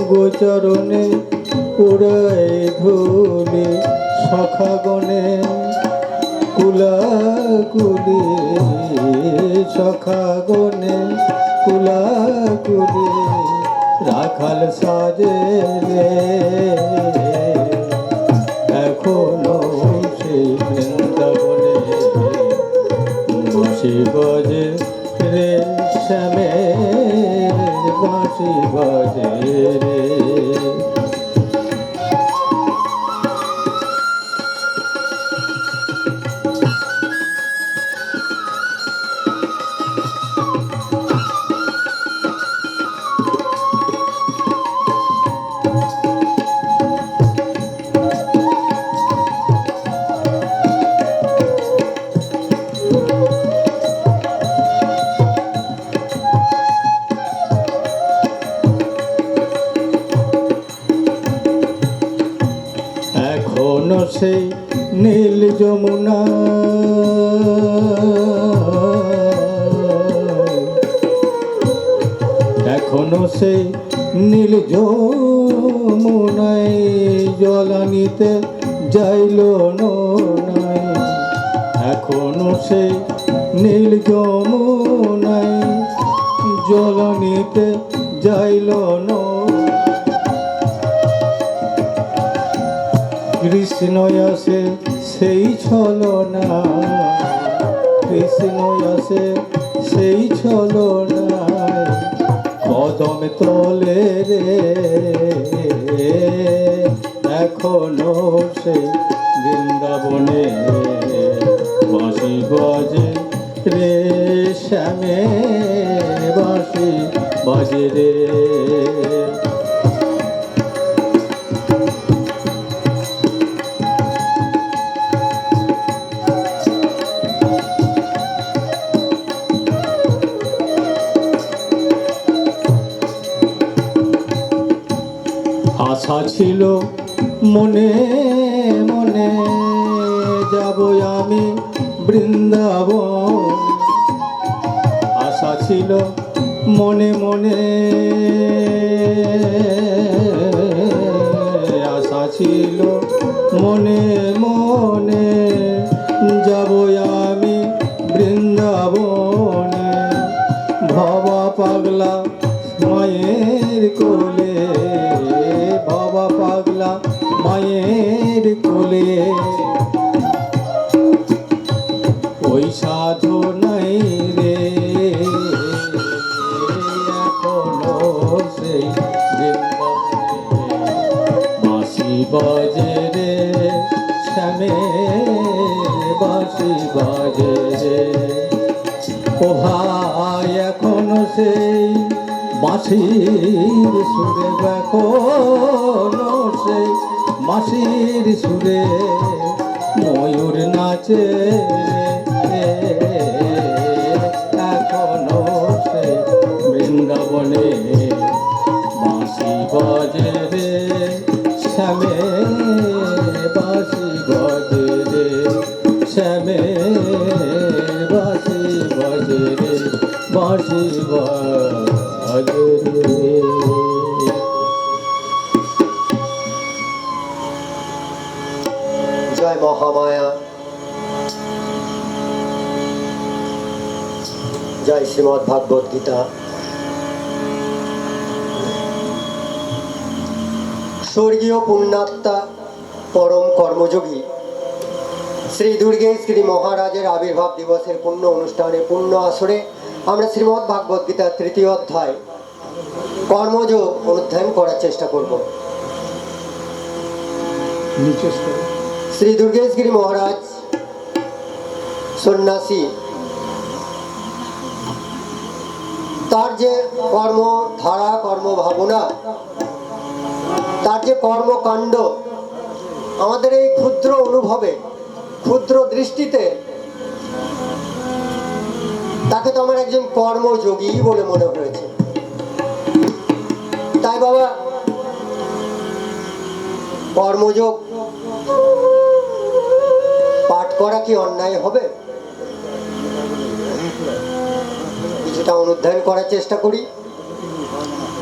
গোচরণে উড়ায় ধুলি সখাগণে কুলাকুলি সখাগণে কুলাকুলি রাখাল সাজে রে এখনো সেই বৃন্দাবনে বাঁশি বাজে রে শ্যামের বাঁশি বাজে রে। এখনো সেই নীল যমুনা এখনো সেই নীল যমুনায় জলানিতে যাইল নাই এখনো সেই নীল যমুনায় জলানিতে যাইল না কৃষ্ণ আসে সেই ছলনা কৃষ্ণ আসে সেই ছলনা কদম তলে রে এখনো সেই বৃন্দাবনে বাঁশি বাজে রে শ্যামে বাঁশি বাজে রে। আশা ছিল মনে মনে যাব আমি বৃন্দাবন আশা ছিল মনে মনে আশা ছিল মনে মনে যাব আমি বৃন্দাবনে ভবা পাগলা মায়ের কোলে ভবা পাগলা মায়ের কোলে ওই সাধু নাই রে এখনো সেই বাঁশি বাজে রে শ্যামে বাঁশি বাজে রে। ও ভাই এখনো সেই বাঁশির সুরে এখনো সেই বাঁশির সুরে ময়ূর নাচে এখনো সেই বৃন্দাবনে বাঁশি বাজে রে শ্যামে বাঁশি বাজে রে শ্যামে বাঁশি বাজে রে বাঁশি বাজে রে। জয় মহামায়া, জয় শ্রীমদ্ ভাগবত গীতা। স্বর্গীয় পুণ্যাত্মা পরম কর্মযোগী শ্রী দুর্গেশগিরি মহারাজের আবির্ভাব দিবসের পুণ্য অনুষ্ঠানে পুণ্য আসরে আমরা শ্রীমদ্ ভাগবত গীতার ৩য় অধ্যায় কর্মযোগ অনুধ্যান করার চেষ্টা করব। শ্রী দুর্গেশগিরি মহারাজ সন্ন্যাসী, তার যে কর্মধারা কর্মভাবনা তার যে কর্মকাণ্ড আমাদের এই ক্ষুদ্র অনুভবে ক্ষুদ্র দৃষ্টিতে তাকে তো আমার একজন কর্মযোগী বলে মনে হয়েছে। তাই বাবা কর্মযোগ পাঠ করা কি অন্যায় হবে? কিছুটা অনুধ্যান করার চেষ্টা করি।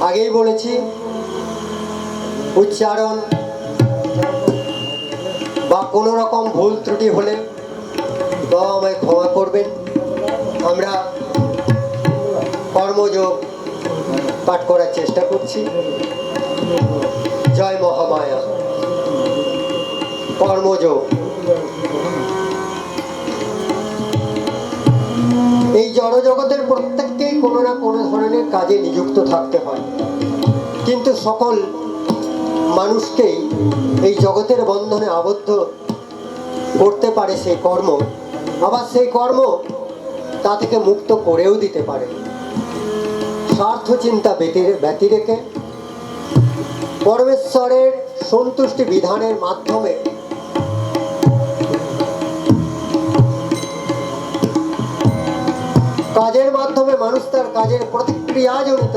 আগেই বলেছি উচ্চারণ বা কোনো রকম ভুল ত্রুটি হলে বাবা আমায় ক্ষমা করবেন। আমরা কর্মযোগ পাঠ করার চেষ্টা করছি। জয় মহামায়া। কর্মযোগ, এই জড়জগতের প্রত্যেককেই কোনো না কোনো ধরনের কাজে নিযুক্ত থাকতে হয়, কিন্তু সকল মানুষকেই এই জগতের বন্ধনে আবদ্ধ করতে পারে সেই কর্ম, আবার সেই কর্ম তা থেকে মুক্ত করেও দিতে পারে। স্বার্থ চিন্তা ব্যতি রেখে পরমেশ্বরের সন্তুষ্টি বিধানের মাধ্যমে কাজের মাধ্যমে মানুষ তার কাজের প্রতিক্রিয়াজনিত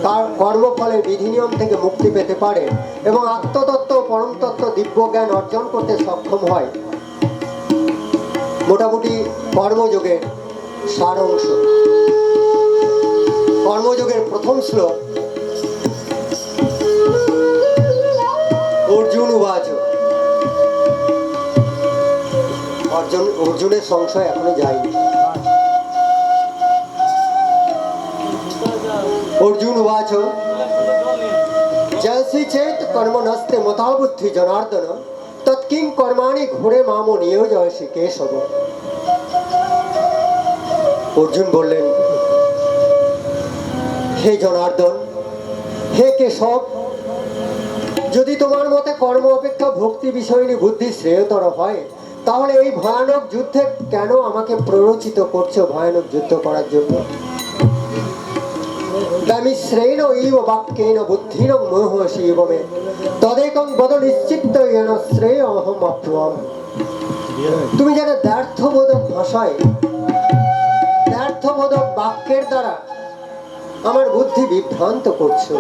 তার কর্মফলের বিধি নিয়ম থেকে মুক্তি পেতে পারে এবং আত্মতত্ত্ব পরম তত্ত্ব দিব্য জ্ঞান অর্জন করতে সক্ষম হয়। মোটামুটি কর্মযোগের সার অংশ। কর্মযোগের প্রথম শ্লোক অর্জুন উবাচ। অর্জুনের সংশয় এখনো যায়নি। अर्जुन उवाच जैसी चेत कर्म नस्ते मता बुद्धि जनार्दन तत्किं कर्माणि घोरे मामो नियोजयसि केशव। अर्जुन বললেন, হে জনার্দন, হে কেশব, যদি তোমার মতে কর্ম অপেক্ষা ভক্তি বিষয়নী বুদ্ধি শ্রেয়তর হয়, তাহলে এই ভয়ানক যুদ্ধে কেন আমাকে প্ররোচিত করছো ভয়ানক যুদ্ধ করার জন্য? শ্রেণ ইব বাক্যেন বুদ্ধির মোহসি ইবমে তদেকং বদ নিশ্চিত্তেন শ্রেয় অহম আপ্নুয়াম। তুমি যেন দ্ব্যর্থবোধক ভাষায় দ্ব্যর্থবোধক বাক্যের দ্বারা আমার বুদ্ধি বিভ্রান্ত করছো।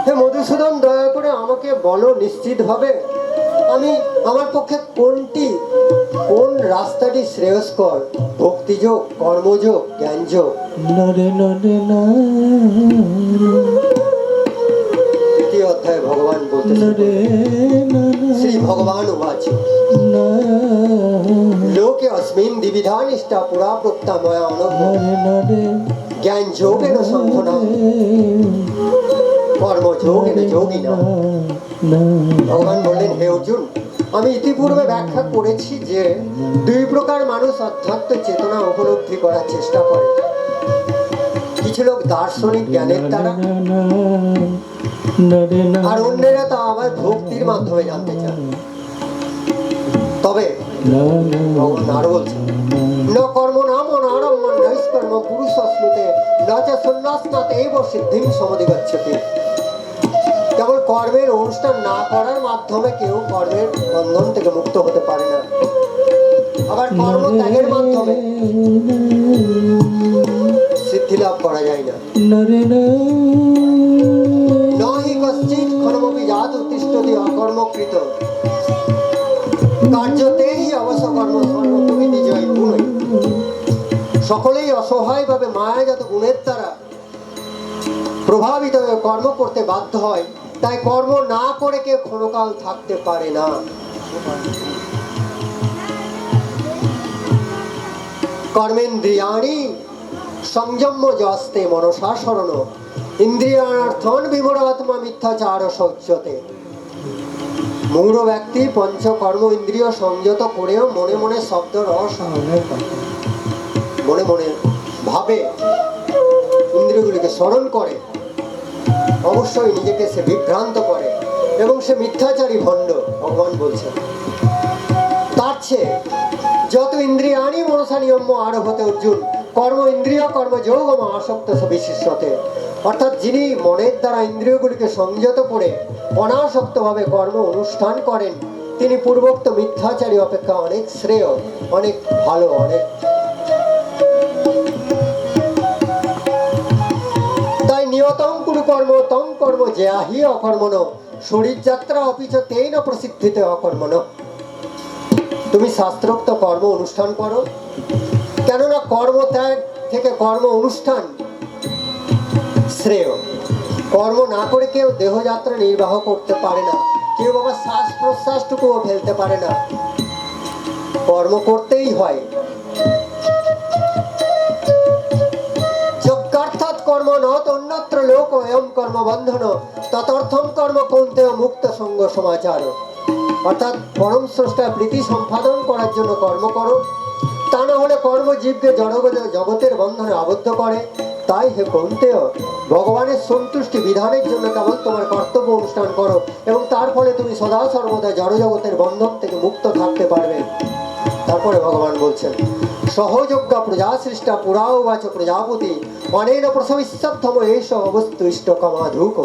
হে মধুসূদন, দয়া করে আমাকে বলো নিশ্চিতভাবে আমি আমার পক্ষে কোন রাস্তাটি শ্রেয়স্কর, ভক্তিযোগ, কর্মযোগ, জ্ঞানযোগ? তৃতীয় অধ্যায়ে ভগবান বলতেছেন, শ্রী ভগবান উবাচ লোকে অস্মিন দ্বিবিধা নিষ্ঠা পুরা প্রোক্তা ময়া অনুভব জ্ঞান যোগেন সংঘনা কর্মযোগেন যোগিনা। ভগবান বললেন, হে অর্জুন, আমি ইতিপূর্বে ব্যাখ্যা করেছি যে দুই প্রকার মানুষ অধ্যাত্ম চেতনা উপলব্ধি করার চেষ্টা করে। কিছু লোক দার্শনিক জ্ঞানের দ্বারা, আর অন্যেরা তা আবার ভক্তির মাধ্যমে জানতে চায়। তবে ভগবান আরো বলছেন, ন কর্ম নাম নারম্য নৈষ্কর্ম পুরুষ শ্রুতে নচ সন্ন্যাসনাথ এব সিদ্ধিম সমধিগচ্ছতি। কেবল কর্মের অনুষ্ঠান না করার মাধ্যমে কেউ কর্মের বন্ধন থেকে মুক্ত হতে পারে না, আবার কর্ম ত্যাগের মাধ্যমে সিদ্ধি লাভ করা যায় না। নহি কশ্চিৎ কর্মপি জাত তিষ্ঠতি অকর্মকৃত কার্যতেহি অবশ্য কর্ম সর্ববিধি জয় গুণই। সকলেই অসহায়ভাবে মায়াজাত গুণের দ্বারা প্রভাবিত হয়ে কর্ম করতে বাধ্য হয়, তাই কর্ম না করে কেউ ক্ষণকাল থাকতে পারে না। কর্মেন্দ্রিয়াণি সংযম্য যস্তে মনসা শরণ ইন্দ্রিয়াণার্থন বিমূঢ়াত্মা মিথ্যাচার শৌচ্যতে। মূঢ় ব্যক্তি পঞ্চকর্ম ইন্দ্রিয় সংযত করেও মনে মনে শব্দ রস মনে মনে ভাবে, ইন্দ্রিয়গুলিকে স্মরণ করে, অবশ্যই নিজেকে সে বিভ্রান্ত করে এবং সে মিথ্যাচারী ভণ্ড। ভগবান বলছেন, তার চেয়ে যত ইন্দ্রিয়াণি মনসা নিয়ম্য আরভতে অর্জুন কর্ম ইন্দ্রিয় কর্মযোগ আসক্ত বিশিষ্টতে। অর্থাৎ যিনি মনের দ্বারা ইন্দ্রিয়গুলিকে সংযত করে অনাসক্তভাবে কর্ম অনুষ্ঠান করেন, তিনি পূর্বোক্ত মিথ্যাচারী অপেক্ষা অনেক শ্রেয়, অনেক ভালো, অনেক। তাই নিয়তং কুরু কর্ম তং কর্ম জ্যাহি অকর্মণ শরীর যাত্রা অপিচ তেন প্রসিদ্ধিতে অকর্মণ। তুমি শাস্ত্রোক্ত কর্ম অনুষ্ঠান করো, কেননা কর্ম ত্যাগ থেকে কর্ম অনুষ্ঠান শ্রেয়। কর্ম না করে কেউ দেহযাত্রা নির্বাহ করতে পারে না, কেউ বাবা শ্বাস প্রশ্বাসটুকুও ফেলতে পারে না। কর্ম করতেই হয়। যজ্ঞার্থাৎ কর্ম নত অন্যত্র লোক এয়ম কর্ম বন্ধন ততর্থম কর্ম কৌন্তেয় মুক্ত সঙ্গ সমাচার। অর্থাৎ পরম স্রষ্টার প্রীতি সম্পাদন করার জন্য কর্ম করো, তা না হলে কর্ম জীবকে জগতের বন্ধনে আবদ্ধ করে। তাই হে কৌন্তেয়, ভগবানের সন্তুষ্টি বিধানের জন্য কেবল তোমার কর্তব্য অনুষ্ঠান করো এবং তার ফলে তুমি সদা সর্বদা জড়জগতের বন্ধন থেকে মুক্ত থাকতে পারবে। তারপরে ভগবান বলছেন, সহযোগ্য প্রজা সৃষ্টা পুরাবাচ প্রজাপতি অনেন প্রসবিষ্যম এস অবস্তু ইষ্ট কামাধুক।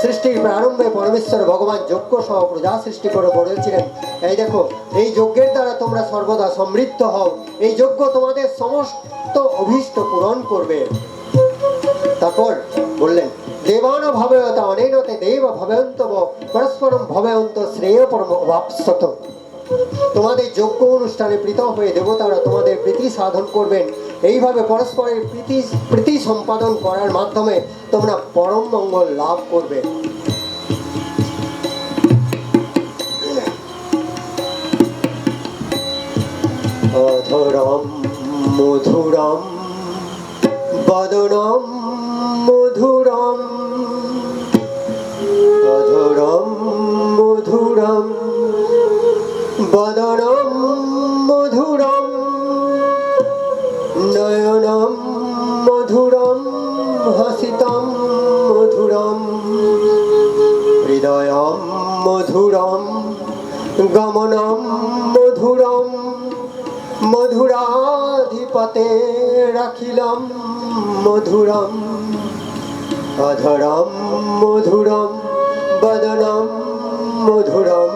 সৃষ্টির প্রারম্ভে পরমেশ্বর ভগবান যজ্ঞ সহ প্রজা সৃষ্টি করে বলেছিলেন, এই দেখো, এই যজ্ঞের দ্বারা তোমরা সর্বদা সমৃদ্ধ হও, এই যজ্ঞ তোমাদের সমস্ত অভীষ্ট পূরণ করবে। তারপর বললেন, দেবান ভবেয়তা অনেনতে দেব ভবেয়ন্তব পরস্পরম ভবেয়ন্ত শ্রেয় পরম অবাপ্সত। তোমাদের যজ্ঞ অনুষ্ঠানে প্রীত হয়ে দেবতারা তোমাদের প্রীতি সাধন করবেন। এইভাবে পরস্পরের প্রীতি সম্পাদন করার মাধ্যমে তোমরা পরম মঙ্গল লাভ করবে। অধরম মধুরম বদনম মধুরম, অধরম মধুরম বদনম মধুরম, নয়নম মধুরম হসিতম মধুরম, হৃদয়ম মধুরম গমনম মধুরম, মধুরাধিপতে রাখিলম মধুরম, অধরম মধুরম বদনম মধুরম,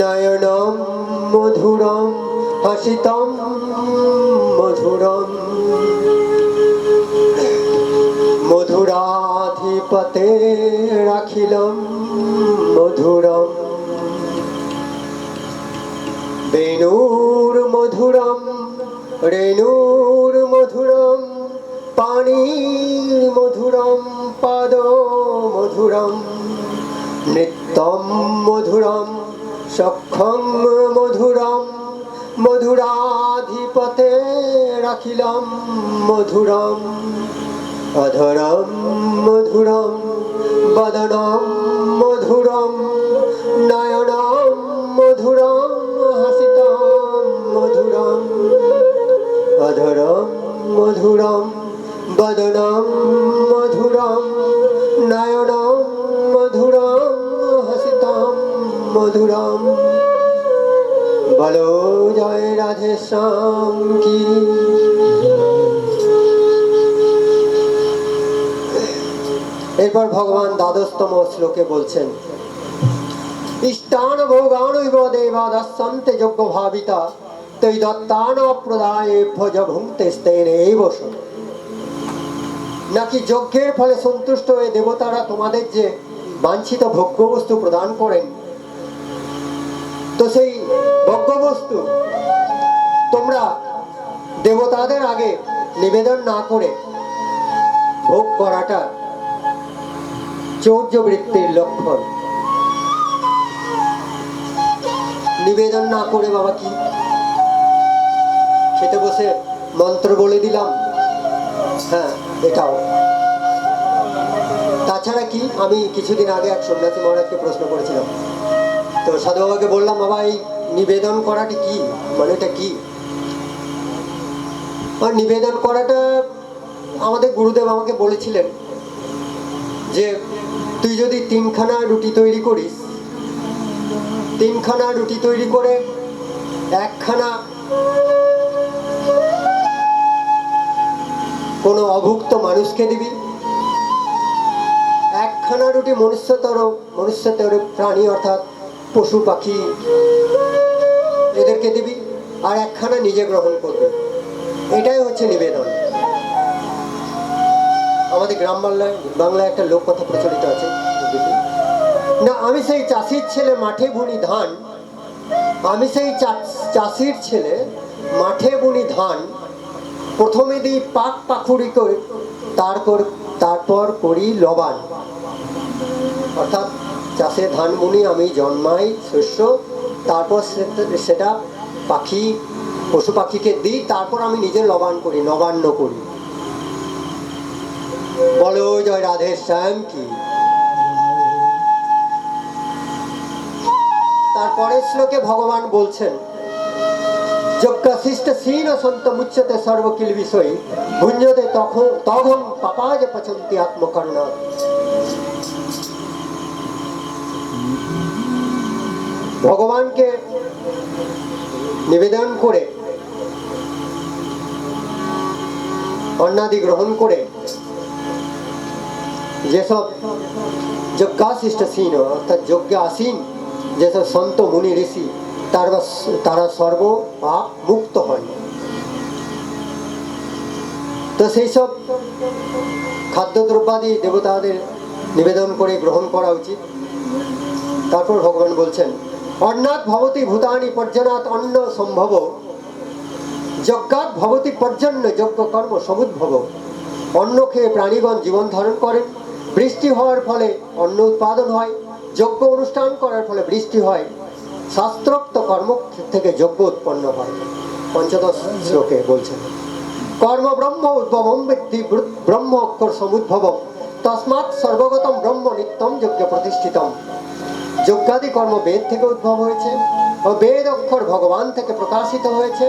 নয়নম মধুরম হসিতম মধুরম, মধুরাধিপতে রাখিলম মধুরম, বেণুর মধুরম রেণুর মধুরম, পানির মধুরম পাদ মধুরম, নিত্যম মধুরম সক্ষম মধুরম, মধুরাধিপতে রাখিলাম মধুরম, অধরম মধুরম বদনম মধুরম, নয়নম মধুরম হাসিতম মধুরম, অধরম মধুরম বদনম মধুরম, নয়নম মধুরম হাসিতম মধুরম। বলো জয় রাধে শ্যাম কি। এরপর ভগবান দ্বাদশতম শ্লোকে বলছেন, ইষ্টান ভোগান ইব দেবা দাস্যন্তে যজ্ঞ ভাবিতা তৈ দত্তান প্রদায়ে ভজ ভুঙ্ক্তে স্তেনে বস। নাকি যজ্ঞের ফলে সন্তুষ্ট হয়ে দেবতারা তোমাদের যে বাঞ্ছিত ভোগ্য বস্তু প্রদান করেন, তো সেই ভোগ্য বস্তু তোমরা দেবতাদের আগে নিবেদন না করে ভোগ করাটা চৌর্য বৃত্তির লক্ষণ। নিবেদন না করে বাবা কি খেতে বসে মন্ত্র বলে দিলাম, হ্যাঁ এটাও। তাছাড়া কি, আমি কিছুদিন আগে এক সন্ন্যাসী মহারাজকে প্রশ্ন করেছিলাম, তো সাধু বাবাকে বললাম, বাবা এই নিবেদন করাটি কি, মানে এটা কি? আর নিবেদন করাটা আমাদের গুরুদেব আমাকে বলেছিলেন যে তুই যদি তিনখানা রুটি তৈরি করিস, তিনখানা রুটি তৈরি করে একখানা কোনো অভুক্ত মানুষকে দিবি, একখানা রুটি মনুষ্যতর প্রাণী অর্থাৎ পশু পাখি এদেরকে দিবি, আর একখানা নিজে গ্রহণ করবি। এটাই হচ্ছে নিবেদন। আমাদের গ্রাম বাংলায় একটা লোক কথা প্রচলিত আছে না, আমি সেই চাষির ছেলে মাঠে বুনি ধান, আমি সেই চাষির ছেলে মাঠে বুনি ধান, প্রথমে দিই পাক পাখুড়ি করে, তারপর তারপর করি লবান, অর্থাৎ চাষে ধান বুনি, আমি জন্মাই শস্য, তারপর সেটা পাখি পশু পাখিকে দিই, তারপর আমি নিজে লবান করি, নবান্ন করি। বলো জয় রাধে শ্যাম কি। তারপরের শ্লোকে ভগবান বলছেন, যজ্ঞশিষ্ট শীন সন্ত মুচ্যতে সর্বকিল বিষয় ভুঞ্জতে তখন পাপাজ পচন্তি আত্মকর্ণা। ভগবানকে নিবেদন করে অন্নাদি গ্রহণ করে যেসব যজ্ঞাশিষ্ট শীন অর্থাৎ যজ্ঞে আসীন যেসব সন্ত মুনি ঋষি তারা সর্ব পাপ মুক্ত হয়। তো সেই সব খাদ্যদ্রব্যাদি দেবতাদের নিবেদন করে গ্রহণ করা উচিত। তারপর ভগবান বলছেন, অন্নাৎ ভবতি ভূতানি পর্জনাৎ অন্ন সম্ভব, যজ্ঞাৎ ভবতি পর্জন্য যজ্ঞ কর্ম সমুদ্ভব। অন্ন খেয়ে প্রাণীগণ জীবন ধারণ করেন, বৃষ্টি হওয়ার ফলে অন্ন উৎপাদন হয়, যজ্ঞ অনুষ্ঠান করার ফলে বৃষ্টি হয়, শাস্ত্রোক্ত কর্ম থেকে যজ্ঞ উৎপন্ন হয়। পঞ্চদশ শ্লোকে বলছেন, কর্ম ব্রহ্ম উদ্ভবম বিদ্ধি ব্রহ্ম অক্ষর সমুদ্ভবম, তস্মাৎ সর্বগতম ব্রহ্ম নিত্যম যজ্ঞ প্রতিষ্ঠিতম। যজ্ঞাদি কর্ম বেদ থেকে উদ্ভব হয়েছে ও বেদ অক্ষর ভগবান থেকে প্রকাশিত হয়েছে,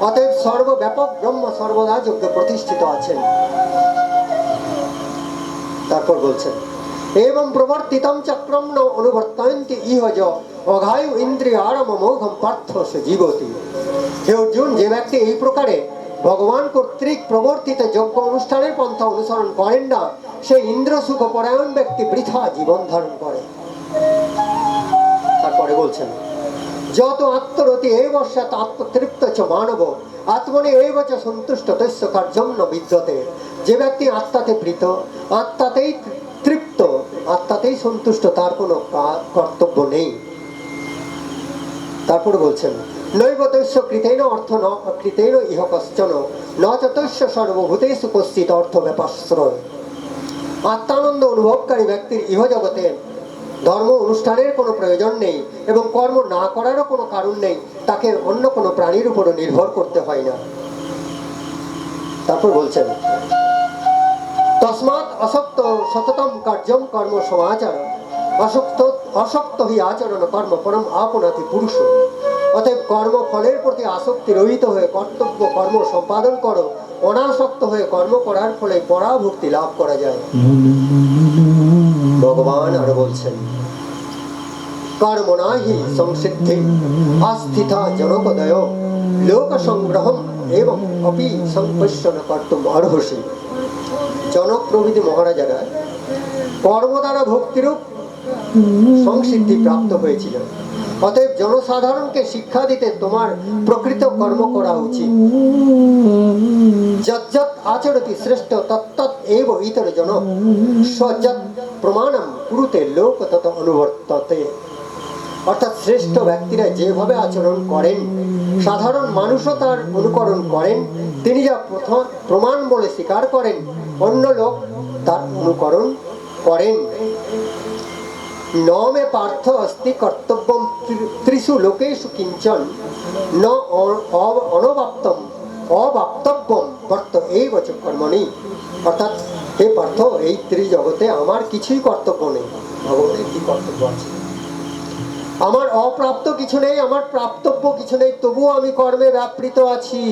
অতএব সর্বব্যাপক ব্রহ্ম সর্বদা যজ্ঞ প্রতিষ্ঠিত আছেন। তারপর বলছেন, এবং প্রবর্তিতম চক্রম ন অনুবর্তয়ন্তি ইহজ অঘায়ু ইন্দ্রিয়ারম মোঘম পার্থ সে জীবতি। হে অর্জুন, যে ব্যক্তি এই প্রকারে ভগবান কর্তৃক প্রবর্তিত যজ্ঞ অনুষ্ঠানের পন্থা অনুসরণ করেন না, সে ইন্দ্র সুখ পরায়ণ ব্যক্তি বৃথা জীবন ধারণ করে। তারপরে বলছেন, যত আত্মরতি এই বর্ষাত আত্মতৃপ্ত চ মানব আত্মনে এই বচ সন্তুষ্ট তস্য কার্যম ন বিদ্যতে। যে ব্যক্তি আত্মাতে প্রীত, আত্মাতেই তৃপ্ত, আত্মাতেই সন্তুষ্ট, তার কোনো কর্তব্য নেই। তারপর বলছেন, নৈব তস্য কৃতেন অর্থ ন অকৃতেন ইহ কশ্চন ন চ তস্য সর্বভূতেষু কশ্চিৎ অর্থ ব্যাপাশ্রয়। আত্মানন্দ অনুভবকারী ব্যক্তির ইহ জগতে ধর্ম অনুষ্ঠানের কোনো প্রয়োজন নেই এবং কর্ম না করারও কোনো কারণ নেই, তাকে অন্য কোনো প্রাণীর উপরও নির্ভর করতে হয় না। তারপর বলছেন, তস্মাৎ অসক্ত সততম কার্যম কর্ম সমাচার অসক্ত হি আচরণ কর্ম পরম আপনাতি পুরুষ। অতএব কর্ম ফলের প্রতি আসক্তি রহিত হয়ে কর্তব্য কর্ম সম্পাদন করো, অনাসক্ত হয়ে কর্ম করার ফলে পরাভক্তি লাভ করা যায়। ভগবান আরো বলছেন, কর্মণা হি সংসিদ্ধি আস্থিতা জনকদয় লোক সংগ্রহম এবং অপি সংপশ্যন কর্তুম অর্হসি। জনক প্রভৃতি মহারাজারা কর্ম দ্বারা ভক্তিরূপ সংসিদ্ধি প্রাপ্ত হয়েছিলেন। অতএব জনসাধারণকে শিক্ষা দিতে তোমার প্রকৃত কর্ম করা উচিত। যজ্জত আচরতি শ্রেষ্ঠ তত্তৎ এব ইতর জন স্বযৎ প্রমাণম কুরুতে লোক তত অনুবর্ততে। অর্থাৎ শ্রেষ্ঠ ব্যক্তিরা যেভাবে আচরণ করেন, সাধারণ মানুষও তার অনুকরণ করেন। তিনি যা প্রমাণ বলে স্বীকার করেন, অন্য লোক তার অনুকরণ করেন। ন মে পার্থ অস্তি কর্তব্যম ত্রিষু লোকেষু কিঞ্চন ন অবাপ্তব্যম বর্ত এই বচ কর্মণি। অর্থাৎ হে পার্থ, এই ত্রিজগতে আমার কিছুই কর্তব্য নেই। ভগবানের কি কর্তব্য আছে? আমার অপ্রাপ্ত কিছু নেই, আমার প্রাপ্তব্য কিছু নেই, তবুও আমি কর্মে ব্যাপৃত আছি।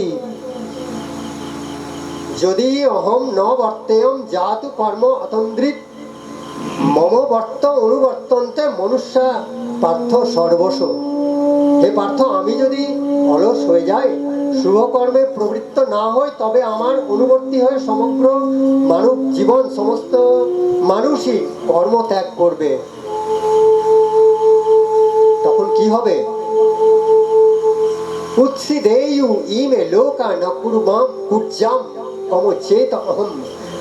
যদি অহম ন বর্তেয়ম জাতু কর্ম অতন্দ্রিত মম বর্ত অনুবর্তন্তে মনুষ্যা পার্থ সর্বস্ব। হে পার্থ, আমি যদি অলস হয়ে যাই, শুভ কর্মে প্রবৃত্ত না হই, তবে আমার অনুবর্তী হয়ে সমগ্র মানব জীবন সমস্ত মানুষই কর্ম ত্যাগ করবে। তখন কি হবে? উৎসিদেয়ু ইমে লোকা ন কুর্মাম কুর্জাম কমচেত অহম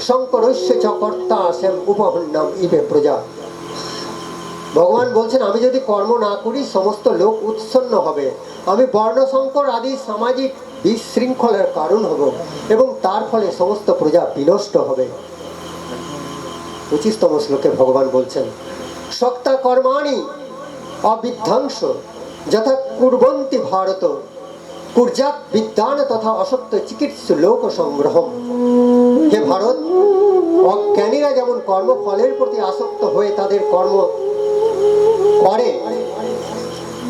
শঙ্করস্য চ কর্তা স্যাম উপহন্নাম ইবে প্রজা। ভগবান বলছেন, আমি যদি কর্ম না করি সমস্ত লোক উৎসন্ন হবে, আমি বর্ণসংকর আদি সামাজিক বিশৃঙ্খলার কারণ হব এবং তার ফলে সমস্ত প্রজা বিনষ্ট হবে। 25তম শ্লোকে ভগবান বলছেন, শক্তা কর্মাণি অবিধ্বংস যথা কুর্বন্তি ভারত কুর্জাত বিদ্যান তথা অসত্য চিকিৎসা লোক সংগ্রহম। হে ভারত, অজ্ঞানীরা যেমন কর্মফলের প্রতি আসক্ত হয়ে তাদের কর্ম করে,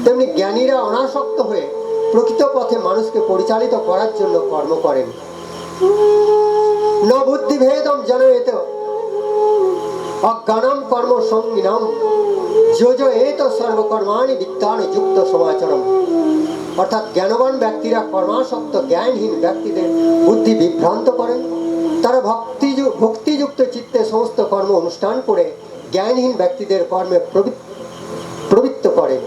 তেমনি জ্ঞানীরা অনাসক্ত হয়ে প্রকৃত পথে মানুষকে পরিচালিত করার জন্য কর্ম করেন। ন বুদ্ধিভেদম জনয়েত অজ্ঞানম কর্ম সঙ্গিনম যোজয়েত সর্বকর্মাণি বিদ্যান যুক্ত সমাচরম। অর্থাৎ জ্ঞানবান ব্যক্তিরা কর্মাসক্ত জ্ঞানহীন ব্যক্তিদের বুদ্ধি বিভ্রান্ত করেন। তারা ভক্তিযুক্ত চিত্তে সমস্ত কর্ম অনুষ্ঠান করে জ্ঞানহীন ব্যক্তিদের কর্মে প্রবৃত্ত করেন।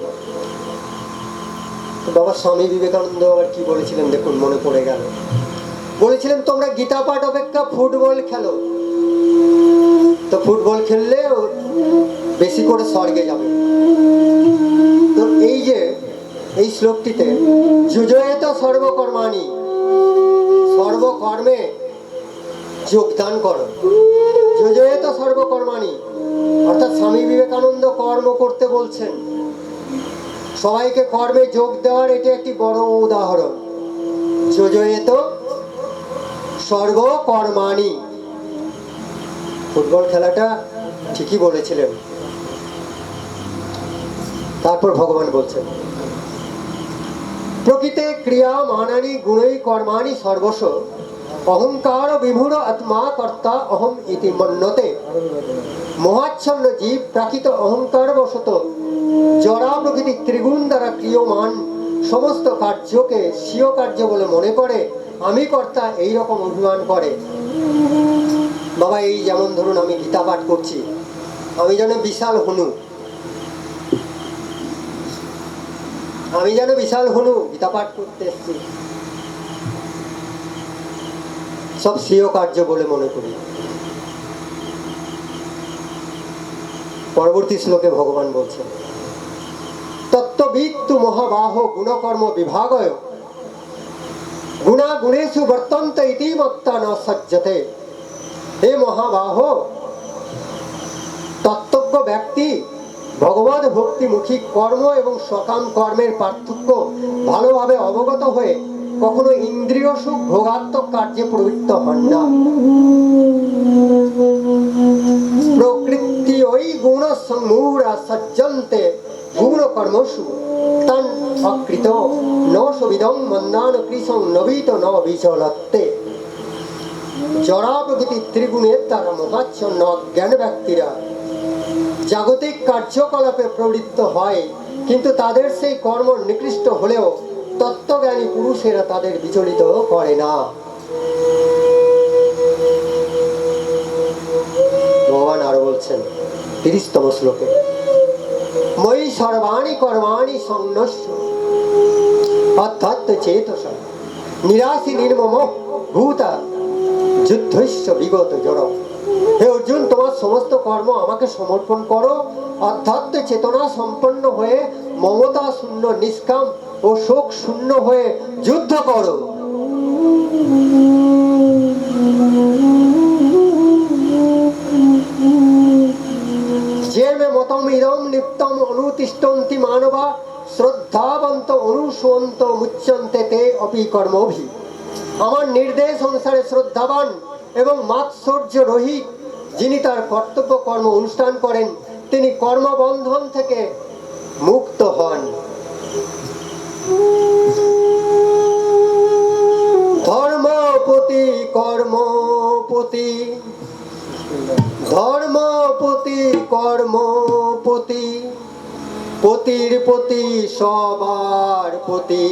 বাবা স্বামী বিবেকানন্দ আবার কি বলেছিলেন দেখুন, মনে পড়ে গেল। বলেছিলেন, তোমরা গীতা পাঠ অপেক্ষা ফুটবল খেলো, তো ফুটবল খেললে বেশি করে স্বর্গে যাবে। তো এই শ্লোকটিতে যুজয়েত সর্বকর্মাণি, সর্বকর্মে যোগদান করো। যুজয়েত সর্বকর্মাণি অর্থাৎ স্বামী বিবেকানন্দ কর্ম করতে বলছেন, সবাইকে কর্মে যোগ দেওয়ার এটি একটি বড় উদাহরণ। যুজয়েত সর্বকর্মাণি, ফুটবল খেলাটা ঠিকই বলেছিলেন। তারপর ভগবান বলছেন, প্রকৃতে ক্রিয়া মানানি গুণৈ কর্মাণি সর্বস্ব অহংকার বিমূঢ় আত্মা কর্তা অহম ইতি মন্যতে। মোহাচ্ছন্ন জীব প্রাকৃত অহংকার বশত জড়া প্রকৃতি ত্রিগুণ দ্বারা ক্রিয়মান সমস্ত কার্যকে স্বীয় কার্য বলে মনে করে, আমি কর্তা, এই রকম অভিমান করে। বাবা, এই যেমন ধরুন আমি গীতা পাঠ করছি, আমি যেন বিশাল হনু, গীতা পাঠ করতে এসছি, সব স্বীয় কার্য বলে মনে করি। পরবর্তী শ্লোকে ভগবান বলছেন, তত্ত্ববিত্তু মহাবাহ গুণকর্ম বিভাগয় গুণা গুণেষু বর্তন্ত ইতি মত্তা ন সজ্জতে। হে মহাবাহ, তত্ত্বজ্ঞ ব্যক্তি ভগবত ভক্তিমুখী কর্ম এবং সকাম কর্মের পার্থক্য ভালোভাবে অবগত হয়ে কখনো ইন্দ্রিয় সুখ ভোগাত্মক কার্যে প্রবৃত্ত হন না। প্রকৃতি ওই গুণ সমূহরা সজ্জন্তে গুণ কর্মসু তন অকৃত ন সুবিধং মন্দান কৃষং নবীত ন বিচলত্তে। জড়া প্রকৃতি ত্রিগুণের দ্বারা মোহাচ্ছন্ন অজ্ঞান ব্যক্তিরা জাগতিক কার্যকলাপে প্রবৃত্ত হয়, কিন্তু তাদের সেই কর্ম নিকৃষ্ট হলেও তত্ত্বজ্ঞানী পুরুষেরা তাদের বিচলিত করে না। ভগবান আরো বলছেন 30তম শ্লোকে, মই সর্বাণি কর্মাণি সংন্যস্য অধ্যাত্ম চেতসা নিরাশি নির্মম ভূতা যুদ্ধস্য বিগত জড়। হে অর্জুন, তোমার সমস্ত কর্ম আমাকে সমর্পণ করো, অধ্যাত্ম চেতনা সম্পন্ন হয়ে মমতা শূন্য নিষ্কাম ও শোক শূন্য হয়ে যুদ্ধ করো। যে মে মতম ইদম নিত্যম অনুতিষ্ঠন্তি মানবা শ্রদ্ধাবন্ত অনুসন্ত মুচ্যন্তে তে অপি কর্মভি। আমার নির্দেশ অনুসারে শ্রদ্ধাবান এবং মাৎসর্য রহিত যিনি তার কর্তব্য কর্ম অনুষ্ঠান করেন, তিনি কর্মবন্ধন থেকে মুক্ত হন। ধর্মপতি কর্মপতি, ধর্মপতি কর্মপতি, পতির পতি সবার পতি।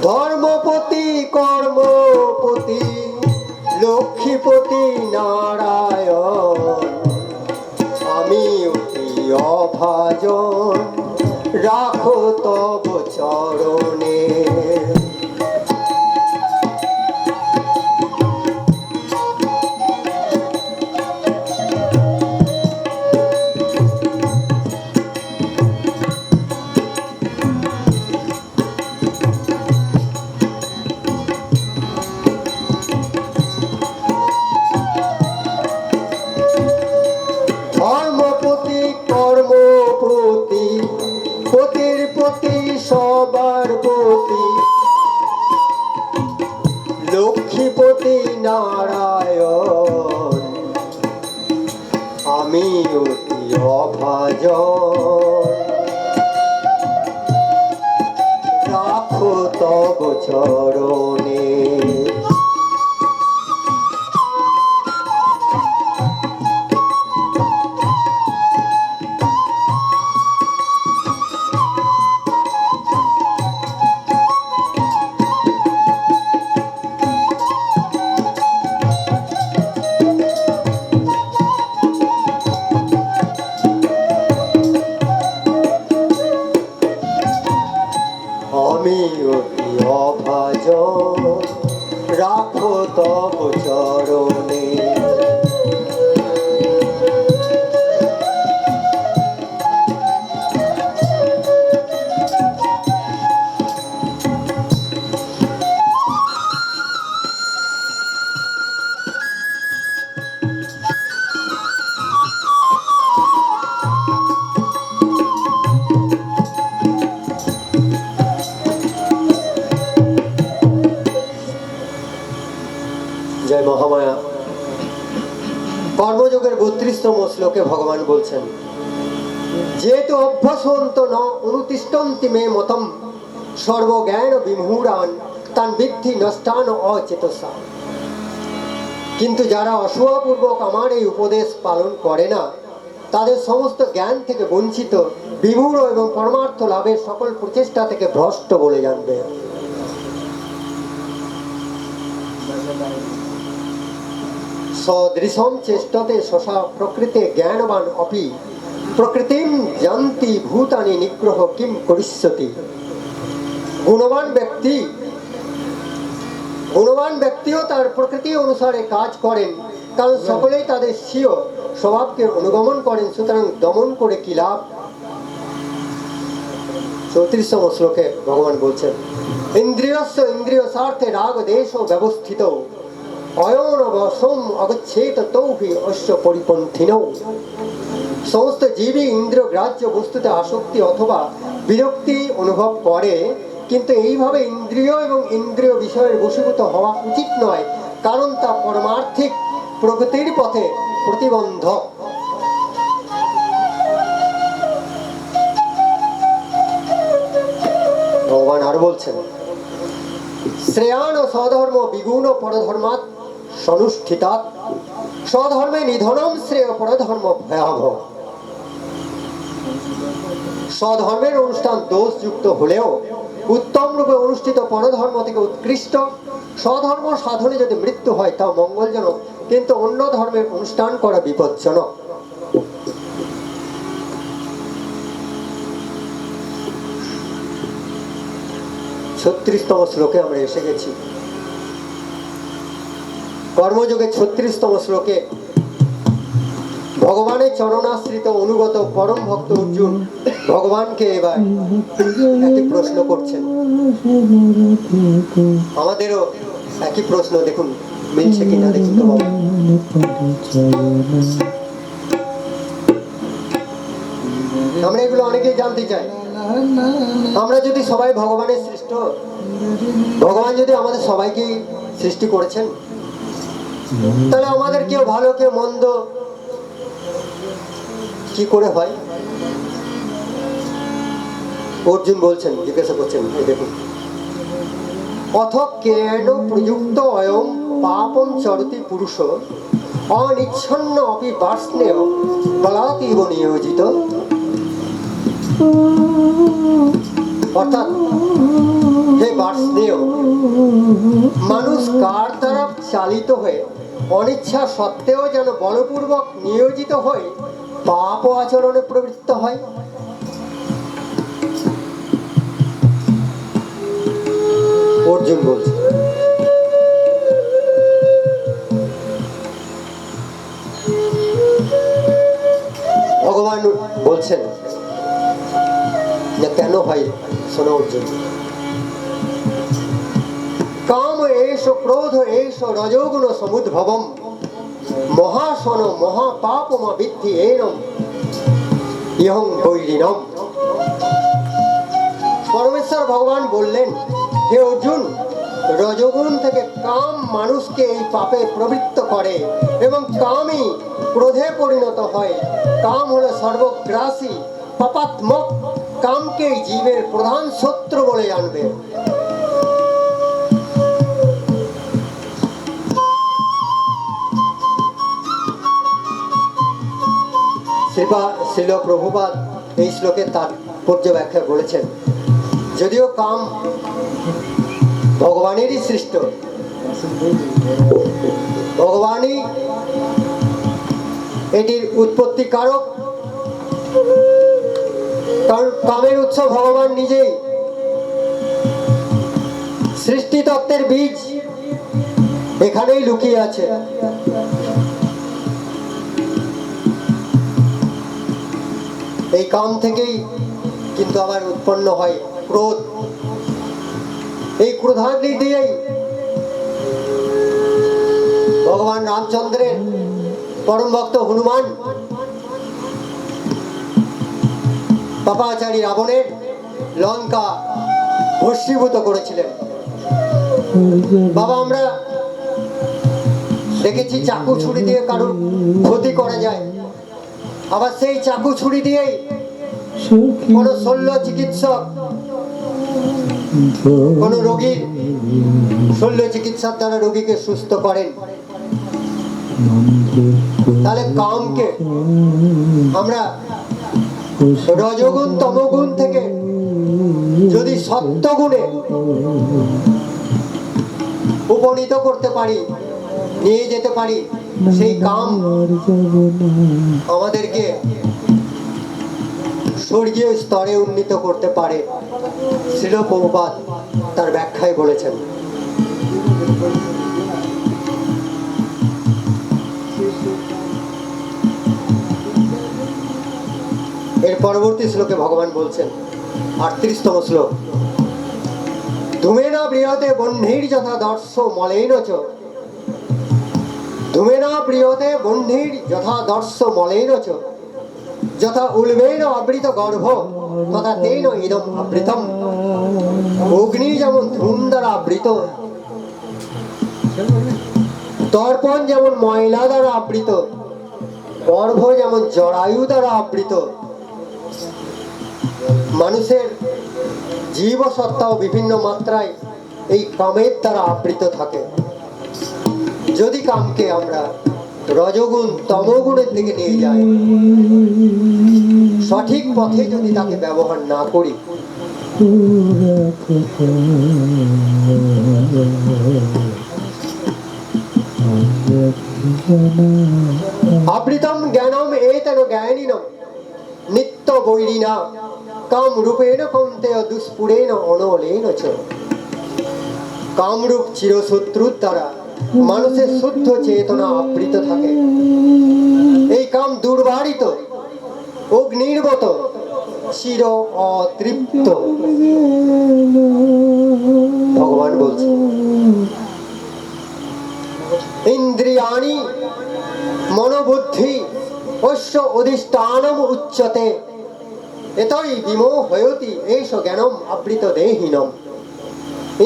ধর্মপতি কর্মপতি লক্ষ্মীপতি নারায়ণ, আমি অতি অভাজন রাখো তব চরণে। আমি অতি অভাজন, রাখো তব চরণে। আমি অতি অভাজন, রাখো তব চরণে। জয় মহামায়া। কর্মযোগের 32তম শ্লোকে ভগবান বলছেন, যেহেতু অভ্যাসন্ত ন অনুতিষ্ঠন্তি মে মতম সর্বজ্ঞান বিমূঢ়ান তান বিদ্ধি নষ্টান অচেতসা। কিন্তু যারা অসূয়াপূর্বক আমার এই উপদেশ পালন করে না, তাদের সমস্ত জ্ঞান থেকে বঞ্চিত, বিমূঢ় এবং পরমার্থ লাভের সকল প্রচেষ্টা থেকে ভ্রষ্ট বলে জানবে। সদৃশম চেষ্টতে শশা প্রকৃতে জ্ঞানবান অপি প্রকৃতিম জানতি ভূতানি নিগ্রহ কিম করিষ্যতি। গুণবান ব্যক্তিও তার প্রকৃতি অনুসারে কাজ করেন, কারণ সকলেই তাদের স্বীয় স্বভাবকে অনুগমন করেন, সুতরাং দমন করে কি লাভ। 34তম শ্লোকে ভগবান বলছেন, ইন্দ্রিয়স্য ইন্দ্রিয় স্বার্থে রাগ দেশ ব্যবস্থিত অয়ন বসম অগচ্ছেত তৌহি অশ্ব পরিপন্থিনৌ। সমস্ত জীবই ইন্দ্রিয় গ্রাহ্য বস্তুতে আসক্তি অথবা বিরক্তি অনুভব করে, কিন্তু এইভাবে ইন্দ্রিয় এবং ইন্দ্রিয় বিষয়ের বশীভূত হওয়া উচিত নয়, কারণ তা পরমার্থিক প্রগতির পথে প্রতিবন্ধক। ভগবান আর বলছেন, শ্রেয়ান স্বধর্ম বিগুণ পরধর্মাৎ সনুষ্ঠিতাৎ স্বধর্মে নিধনম শ্রেয় পরধর্ম ভয়াবহ। স্বধর্মের অনুষ্ঠান দোষযুক্ত হলেও উত্তম রূপে অনুষ্ঠিত পরধর্ম থেকে উৎকৃষ্ট। স্বধর্ম সাধনে যদি মৃত্যু হয় তা মঙ্গলজনক, কিন্তু অন্য ধর্মের অনুষ্ঠান করা বিপজ্জনক। ছত্রিশতম শ্লোকে আমরা এসে গেছি। কর্মযোগে 36তম শ্লোকে ভগবানের চরণাশ্রিত অনুগত পরম ভক্ত অর্জুন ভগবানকে এবার একটি প্রশ্ন করছেন। আমাদেরও একই প্রশ্ন, দেখুন মিলছে কিনা দেখুন তো বাবা। আমরা এগুলো অনেকেই জানতে চাই। আমরা যদি সবাই ভগবানের সৃষ্ট, ভগবান যদি আমাদের সবাইকে সৃষ্টি করেছেন, তাহলে আমাদের কেউ ভালো কেউ মন্দ কি করে হয়? অর্জুন বলছেন, জিজ্ঞাসা করছেন, দেখুন, অথ কেন প্রযুক্ত অয়ং পাপম চরতি পুরুষ অনিচ্ছন্ন অপি বার্ষ্ণেয় বলাতীব নিয়োজিত। অর্থাৎ হে বার্ষ্ণেয়, মানুষ কার দ্বারা চালিত হয়ে অনিচ্ছা সত্ত্বেও যেন বলপূর্বক নিয়োজিত হয়ে পাপ আচরণে প্রবৃত্ত হয়। অর্জুন বলছে, ভগবান বলছেন যে কেন হয় শোনো অর্জুন। কাম এষ ক্রোধ এষ রজোগুণ সমুদ্ভবম মহাশন মহাপাপমা বিদ্ধি এনম ইহং বৈরিণম। পরমেশ্বর ভগবান বললেন, হে অর্জুন, রজোগুণ থেকে কাম মানুষকে এই পাপে প্রবৃত্ত করে এবং কামই ক্রোধে পরিণত হয়। কাম হলো সর্বগ্রাসী পাপাত্মক, কামকে জীবের প্রধান শত্রু বলে জানবে। শ্রীল প্রভুপাদ এই শ্লোকের তাৎপর্য ব্যাখ্যা করেছেন, যদিও কাম ভগবানেরই সৃষ্ট, ভগবানই এটির উৎপত্তি কারক, কারণ কামের উৎস ভগবান নিজেই। সৃষ্টি তত্ত্বের বীজ এখানেই লুকিয়ে আছে। এই কাম থেকেই কিন্তু আবার উৎপন্ন হয় ক্রোধ। এই ক্রোধাগ্নি দিয়েই ভগবান রামচন্দ্রের পরম ভক্ত হনুমান পাপাচারী রাবণের লঙ্কা ভস্মীভূত করেছিলেন। বাবা, আমরা দেখেছি চাকু ছুরি দিয়ে কারোর ক্ষতি করা যায়, আবার সেই চাকু ছুরি দিয়েই কোন শল্য চিকিৎসক কোন রোগীর শল্য চিকিৎসার দ্বারা রোগীকে সুস্থ করেন। তাহলে কামকে আমরা রজগুণ তমগুণ থেকে যদি সত্যগুণে উপনীত করতে পারি, নিয়ে যেতে পারি, সেই কাম আমাদেরকে স্বর্গীয় স্তরে উন্নীত করতে পারে। শ্রীল প্রভুপাদ তার ব্যাখ্যায় বলেছেন। এর পরবর্তী শ্লোকে ভগবান বলছেন, 38তম শ্লোক, ধূমেনা প্রিয়তে বহ্নির যথা দর্শ মলেন চ, ধূমেনা প্রিয়তে বহ্নির যথা দর্শ মলেন চ, যথা উল্বেন আবৃত গর্ভ তথা তেন ইদম আবৃতম। অগ্নি যেমন ধূম দ্বারা আবৃত, দর্পণ যেমন ময়লা দ্বারা আবৃত, গর্ভ যেমন জরায়ু দ্বারা আবৃত, মানুষের জীব সত্তাও বিভিন্ন মাত্রায় এই কামের দ্বারা আবৃত থাকে। যদি কামকে আমরা রজগুণ তমগুণের দিকে নিয়ে যাই, সঠিক পথে যদি তাকে ব্যবহার না করি, আবৃতম জ্ঞানম এতেন জ্ঞানিনম নিত্য বৈরিণা কাম রূপেণ কৌন্তেয় দুষ্পুরেণ অনলেন চ। কামরূপ চিরশত্রুর দ্বারা মানুষের শুদ্ধ চেতনা আবৃত থাকে। এই কাম দুর্বারিত, অগ্নির্গত, চির অতৃপ্ত। ভগবান বলছেন, ইন্দ্রিয়াণি মনোবুদ্ধি অশ্য অধিষ্ঠানম উচ্যতে এতই বিমোহয়তি এষ জ্ঞানম আবৃত দেহিনম।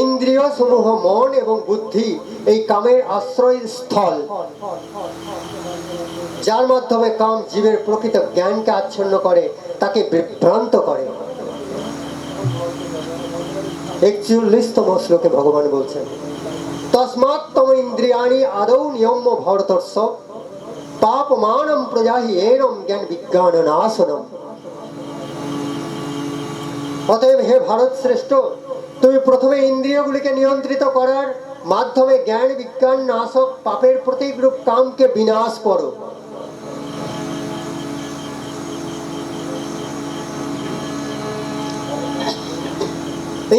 ইন্দ্রিয় সমূহ মন এবং বুদ্ধি এই কামের আশ্রয় স্থল, যার মাধ্যমে কাম জীবের প্রকৃত জ্ঞানকে আচ্ছন্ন করে, তাকে বিভ্রান্ত করে। 41তম শ্লোকে ভগবান বলছেন, তস্মাৎ তম ইন্দ্রিয়াণি আদৌ নিয়ম্য ভরতর্ষ পাপমানম প্রজাহি এনম জ্ঞান বিজ্ঞান নাশনম। অতএব হে ভারত শ্রেষ্ঠ, তুমি প্রথমে ইন্দ্রিয়গুলিকে নিয়ন্ত্রিত করার মাধ্যমে জ্ঞান বিজ্ঞান নাশক পাপের প্রতীক রূপ কামকে বিনাশ করো।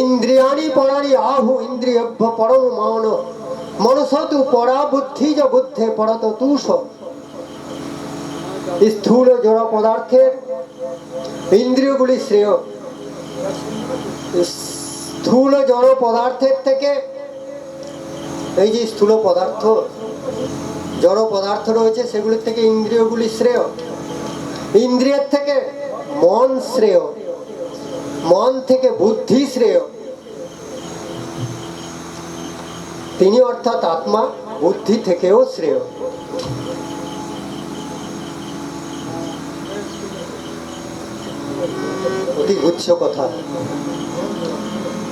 ইন্দ্রিয়াণি পরাণি আহু ইন্দ্রিয়ভ্য পরম মন মনসতু পরা বুদ্ধি য বুদ্ধে পরত তুষ। স্থূল জড় পদার্থের ইন্দ্রিয়গুলি শ্রেয়। স্থূল জড় পদার্থের থেকে এই যে স্থূল পদার্থ, জড় পদার্থ রয়েছে, সেগুলির থেকে ইন্দ্রিয়গুলি শ্রেয়। ইন্দ্রিয়ের থেকে মন শ্রেয়, মন থেকে বুদ্ধি শ্রেয়। তিনি অর্থাৎ আত্মা বুদ্ধি থেকেও শ্রেয়। অতি গুচ্ছ কথা।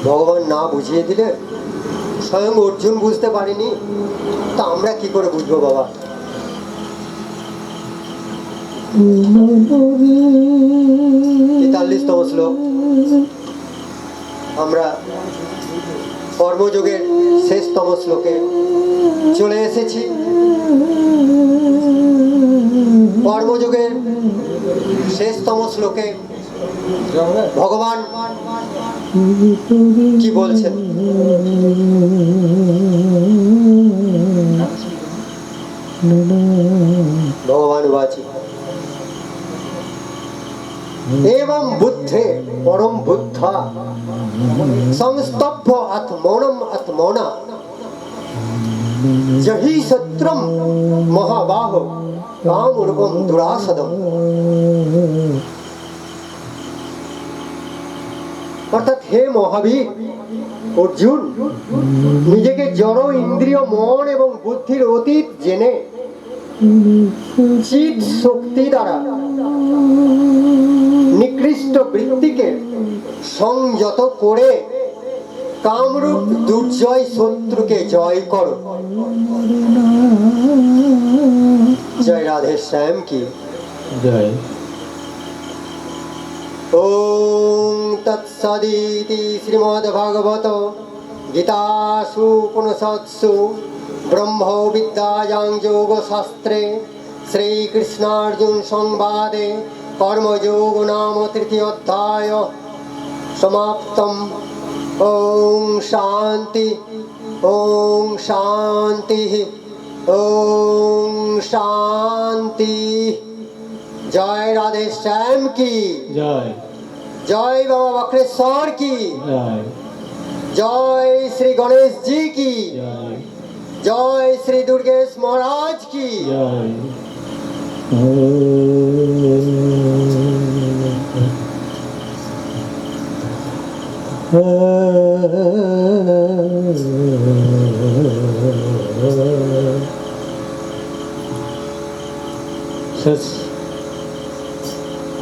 ভগবান না বুঝিয়ে দিলে স্বয়ং অর্জুন বুঝতে পারেনি, তা আমরা কি করে বুঝবো বাবা? ৪৩তম শ্লোক। আমরা কর্মযোগের শেষতম শ্লোকে চলে এসেছি। কর্মযোগের শেষতম শ্লোকে ভগবান কি বলছেন? ভগবান বাচি एवं बुद्धे परम बुद्धा संस्तभ्य आत्मौनम आत्मौना जहि सत्रम महाबाहो कामरूपम दुरासदम। অর্থাৎ হে মহাবীর অর্জুন, নিজেকে জড় ইন্দ্রিয় মন এবং বুদ্ধির অতীত জেনে চিৎ শক্তি দ্বারা নিকৃষ্ট বৃত্তিকে সংযত করে কামরূপ দুর্জয় শত্রুকে জয় করো। জয় রাধে শ্যাম কি জয়। ওম তৎসদিতি শ্রীমদ্ভাগবত গীতাসু উপনিষৎসু ব্রহ্ম বিদ্যায়াং যোগশাস্ত্রে শ্রীকৃষ্ণার্জুন সংবাদে কর্মযোগ নাম তৃতীয় অধ্যায় সমাপ্তম। ওম শান্তি ওম শান্তি ওম শান্তি। জয় রাধে শ্যাম কি জয়। জয় বাবা বক্রেশ্বর কি জয়। জয় শ্রী গণেশ জি কি জয়। জয় শ্রী দুর্গেশ মহারাজ কি জয়। শেষ।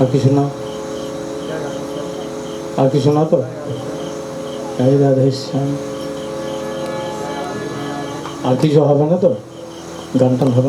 আর কিছু না, আর কিছু না তো। জয় রাধে শ্যাম। আর কিছু হবে না তো, গান টান হবে না?